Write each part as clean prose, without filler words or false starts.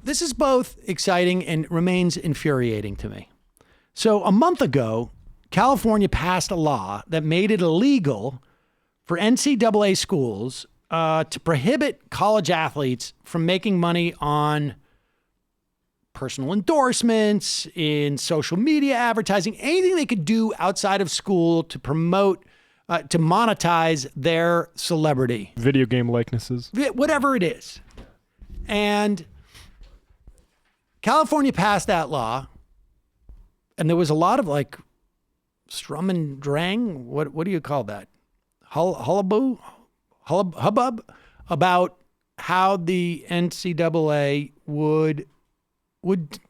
this is both exciting and remains infuriating to me. So a month ago, California passed a law that made it illegal for NCAA schools to prohibit college athletes from making money on personal endorsements, in social media advertising, anything they could do outside of school to promote, to monetize their celebrity. Video game likenesses. Whatever it is. And California passed that law, and there was a lot of like strum and drang. What do you call that? Hubbub about how the NCAA would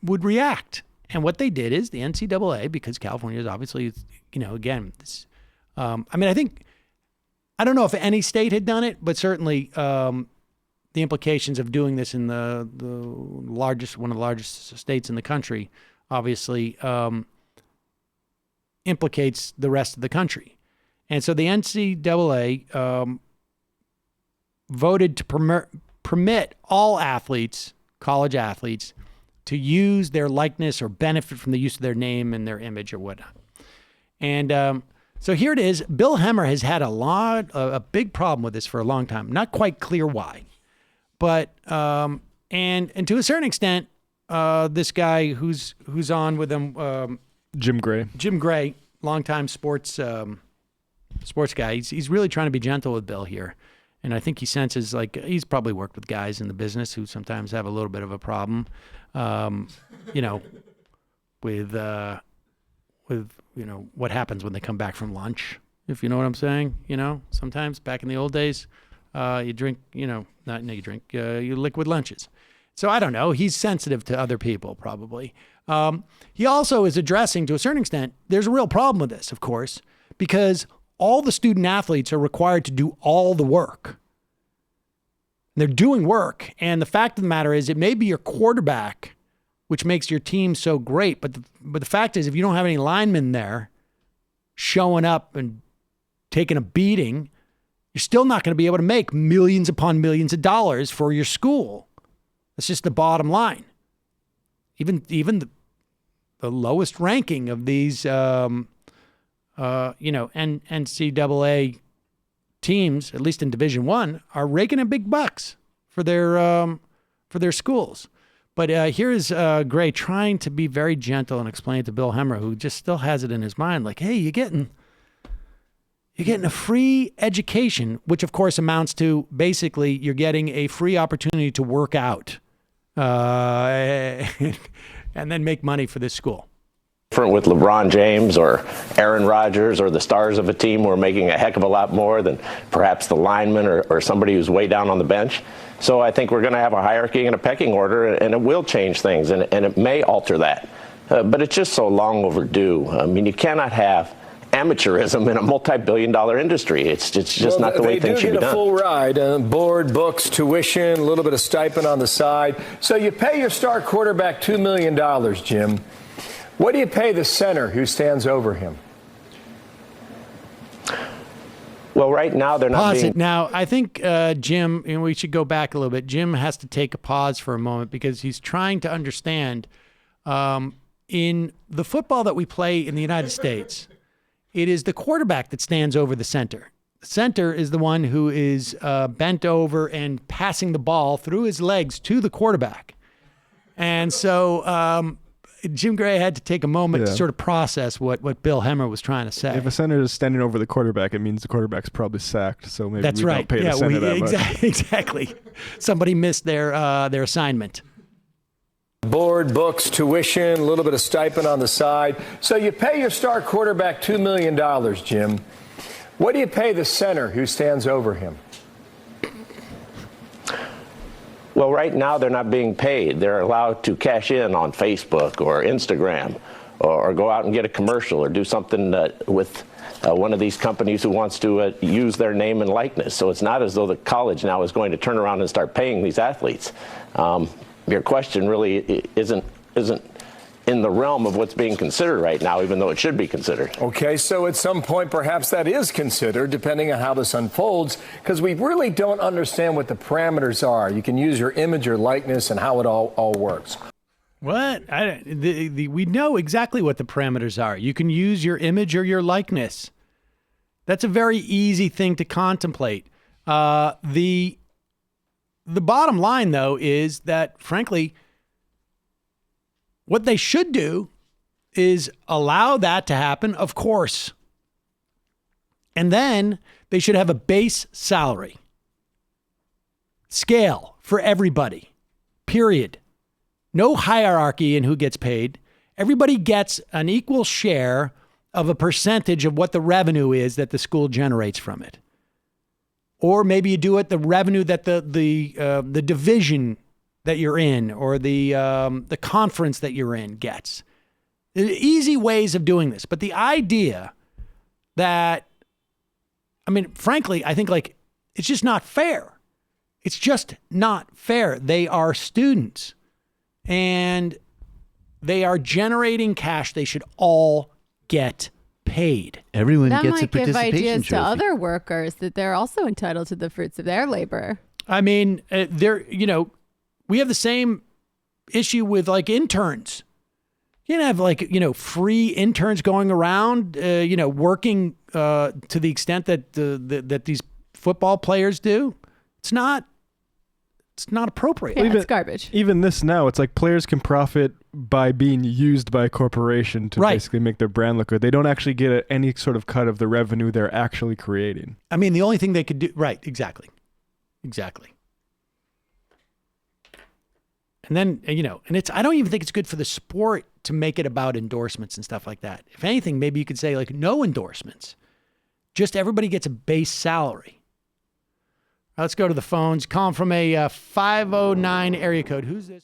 react. And what they did is the NCAA, because California is obviously, again, this, I don't know if any state had done it, but certainly the implications of doing this in one of the largest states in the country, obviously implicates the rest of the country. And so the NCAA voted to permit all athletes, college athletes, to use their likeness or benefit from the use of their name and their image or whatnot. And so here it is. Bill Hemmer has had a big problem with this for a long time. Not quite clear why, but and to a certain extent, this guy who's on with him, Jim Gray, longtime sports guy. He's really trying to be gentle with Bill here. And I think he senses like he's probably worked with guys in the business who sometimes have a little bit of a problem, with what happens when they come back from lunch, if you know what I'm saying. Sometimes back in the old days, you drink, you liquid lunches. So I don't know. He's sensitive to other people probably. He also is addressing to a certain extent, there's a real problem with this, of course, because all the student athletes are required to do all the work. They're doing work. And the fact of the matter is it may be your quarterback, which makes your team so great. But the fact is, if you don't have any linemen there showing up and taking a beating, you're still not going to be able to make millions upon millions of dollars for your school. That's just the bottom line. Even the lowest ranking of these NCAA teams, at least in Division I, are raking in big bucks for their schools. But here is Gray trying to be very gentle and explain it to Bill Hemmer, who just still has it in his mind, like, hey, you're getting a free education, which of course amounts to basically you're getting a free opportunity to work out and then make money for this school. Different with LeBron James or Aaron Rodgers or the stars of a team who are making a heck of a lot more than perhaps the lineman or somebody who's way down on the bench. So I think we're going to have a hierarchy and a pecking order, and it will change things, and it may alter that. But it's just so long overdue. I mean, you cannot have amateurism in a multi-billion-dollar industry. It's just not the way things should be done. They do get a full ride, board, books, tuition, a little bit of stipend on the side. So you pay your star quarterback $2 million, Jim. What do you pay the center who stands over him? Well, right now they're not Pause it. Now, I think, Jim, and we should go back a little bit. Jim has to take a pause for a moment because he's trying to understand in the football that we play in the United States, it is the quarterback that stands over the center. The center is the one who is bent over and passing the ball through his legs to the quarterback. And so Jim Gray had to take a moment to sort of process what Bill Hemmer was trying to say. If a center is standing over the quarterback, it means the quarterback's probably sacked. So maybe we don't pay the center that much. Exactly. Somebody missed their assignment. Board, books, tuition, a little bit of stipend on the side. So you pay your star quarterback $2 million, Jim. What do you pay the center who stands over him? Well, right now they're not being paid. They're allowed to cash in on Facebook or Instagram or go out and get a commercial or do something with one of these companies who wants to use their name and likeness. So it's not as though the college now is going to turn around and start paying these athletes. Your question really isn't in the realm of what's being considered right now, even though it should be considered. Okay, so at some point, perhaps that is considered, depending on how this unfolds, because we really don't understand what the parameters are. You can use your image or likeness and how it all works. What? We know exactly what the parameters are. You can use your image or your likeness. That's a very easy thing to contemplate. The bottom line, though, is that, frankly, what they should do is allow that to happen, of course. And then they should have a base salary scale for everybody, period. No hierarchy in who gets paid. Everybody gets an equal share of a percentage of what the revenue is that the school generates from it. Or maybe you do it the revenue that the division that you're in or the conference that you're in gets. Easy ways of doing this. But the idea that, I mean, frankly, I think like it's just not fair. It's just not fair. They are students and they are generating cash. They should all get paid. Everyone that gets a might give participation ideas trophy. to other workers that they're also entitled to the fruits of their labor. I mean, we have the same issue with like interns. You can have like, free interns going around, working to the extent that that these football players do. It's not appropriate. Yeah, it's garbage. Even this now, it's like players can profit by being used by a corporation to basically make their brand look good. They don't actually get any sort of cut of the revenue they're actually creating. I mean, the only thing they could do, right, exactly. And then, and I don't even think it's good for the sport to make it about endorsements and stuff like that. If anything, maybe you could say like no endorsements. Just everybody gets a base salary. Let's go to the phones. Calling from a 509 area code. Who's this?